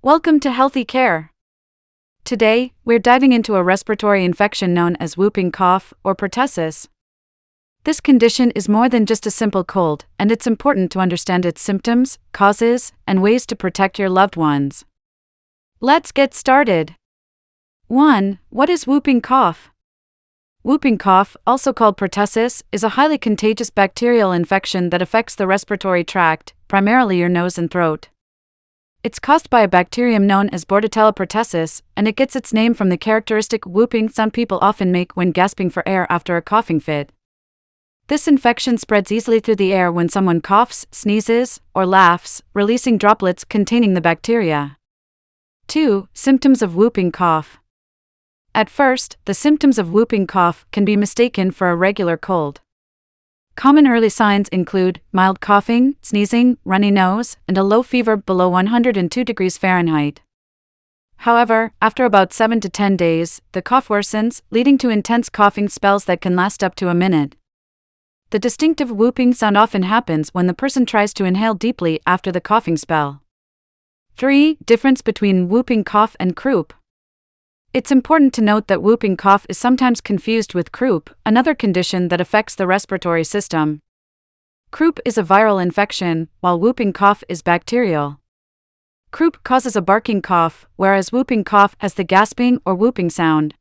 Welcome to Healthy Care. Today, we're diving into a respiratory infection known as whooping cough or pertussis. This condition is more than just a simple cold, and it's important to understand its symptoms, causes, and ways to protect your loved ones. Let's get started. 1. What is whooping cough? Whooping cough, also called pertussis, is a highly contagious bacterial infection that affects the respiratory tract, primarily your nose and throat. It's caused by a bacterium known as Bordetella pertussis, and it gets its name from the characteristic whooping sound people often make when gasping for air after a coughing fit. This infection spreads easily through the air when someone coughs, sneezes, or laughs, releasing droplets containing the bacteria. 2. Symptoms of whooping cough. At first, the symptoms of whooping cough can be mistaken for a regular cold. Common early signs include mild coughing, sneezing, runny nose, and a low fever below 102 degrees Fahrenheit. However, after about 7 to 10 days, the cough worsens, leading to intense coughing spells that can last up to a minute. The distinctive whooping sound often happens when the person tries to inhale deeply after the coughing spell. 3. Difference between whooping cough and croup. It's important to note that whooping cough is sometimes confused with croup, another condition that affects the respiratory system. Croup is a viral infection, while whooping cough is bacterial. Croup causes a barking cough, whereas whooping cough has the gasping or whooping sound.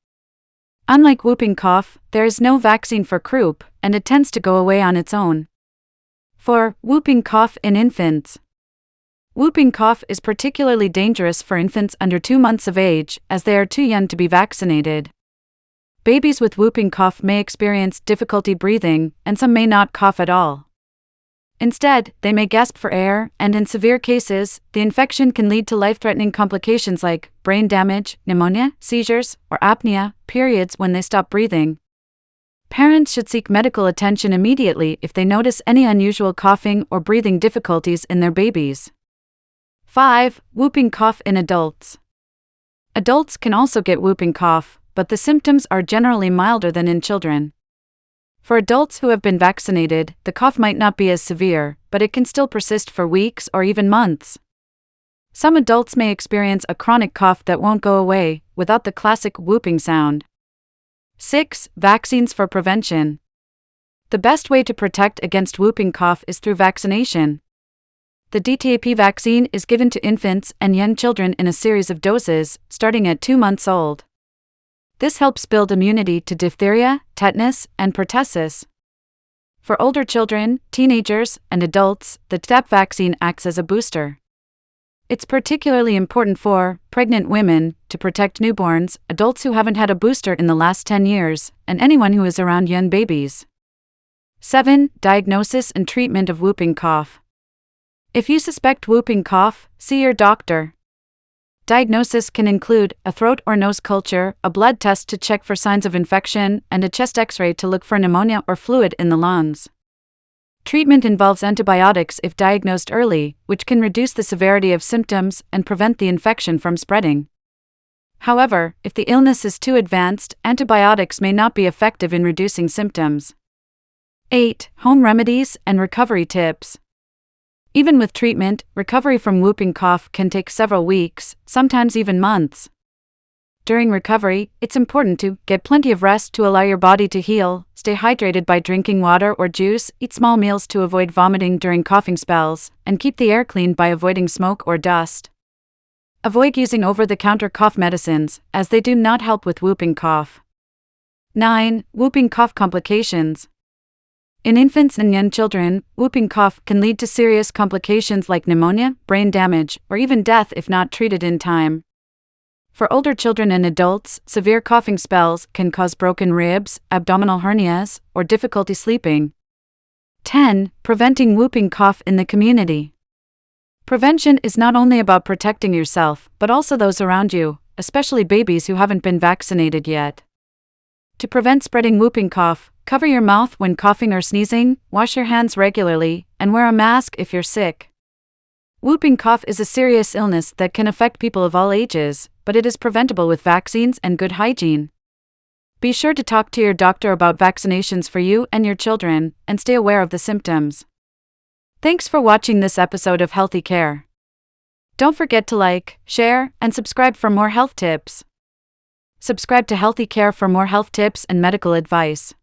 Unlike whooping cough, there is no vaccine for croup, and it tends to go away on its own. 4. Whooping cough in infants. Whooping cough is particularly dangerous for infants under 2 months of age, as they are too young to be vaccinated. Babies with whooping cough may experience difficulty breathing, and some may not cough at all. Instead, they may gasp for air, and in severe cases, the infection can lead to life-threatening complications like brain damage, pneumonia, seizures, or apnea, periods when they stop breathing. Parents should seek medical attention immediately if they notice any unusual coughing or breathing difficulties in their babies. 5. Whooping cough in adults. Adults can also get whooping cough, but the symptoms are generally milder than in children. For adults who have been vaccinated, the cough might not be as severe, but it can still persist for weeks or even months. Some adults may experience a chronic cough that won't go away, without the classic whooping sound. 6. Vaccines for prevention. The best way to protect against whooping cough is through vaccination. The Tdap vaccine is given to infants and young children in a series of doses, starting at 2 months old. This helps build immunity to diphtheria, tetanus, and pertussis. For older children, teenagers, and adults, the Tdap vaccine acts as a booster. It's particularly important for pregnant women, to protect newborns, adults who haven't had a booster in the last 10 years, and anyone who is around young babies. 7. Diagnosis and treatment of whooping cough. If you suspect whooping cough, see your doctor. Diagnosis can include a throat or nose culture, a blood test to check for signs of infection, and a chest X-ray to look for pneumonia or fluid in the lungs. Treatment involves antibiotics if diagnosed early, which can reduce the severity of symptoms and prevent the infection from spreading. However, if the illness is too advanced, antibiotics may not be effective in reducing symptoms. 8. Home remedies and recovery tips. Even with treatment, recovery from whooping cough can take several weeks, sometimes even months. During recovery, it's important to get plenty of rest to allow your body to heal, stay hydrated by drinking water or juice, eat small meals to avoid vomiting during coughing spells, and keep the air clean by avoiding smoke or dust. Avoid using over-the-counter cough medicines, as they do not help with whooping cough. 9. Whooping cough complications. In infants and young children, whooping cough can lead to serious complications like pneumonia, brain damage, or even death if not treated in time. For older children and adults, severe coughing spells can cause broken ribs, abdominal hernias, or difficulty sleeping. 10. Preventing whooping cough in the community. Prevention is not only about protecting yourself, but also those around you, especially babies who haven't been vaccinated yet. To prevent spreading whooping cough, cover your mouth when coughing or sneezing, wash your hands regularly, and wear a mask if you're sick. Whooping cough is a serious illness that can affect people of all ages, but it is preventable with vaccines and good hygiene. Be sure to talk to your doctor about vaccinations for you and your children, and stay aware of the symptoms. Thanks for watching this episode of Healthy Care. Don't forget to like, share, and subscribe for more health tips. Subscribe to Healthy Care for more health tips and medical advice.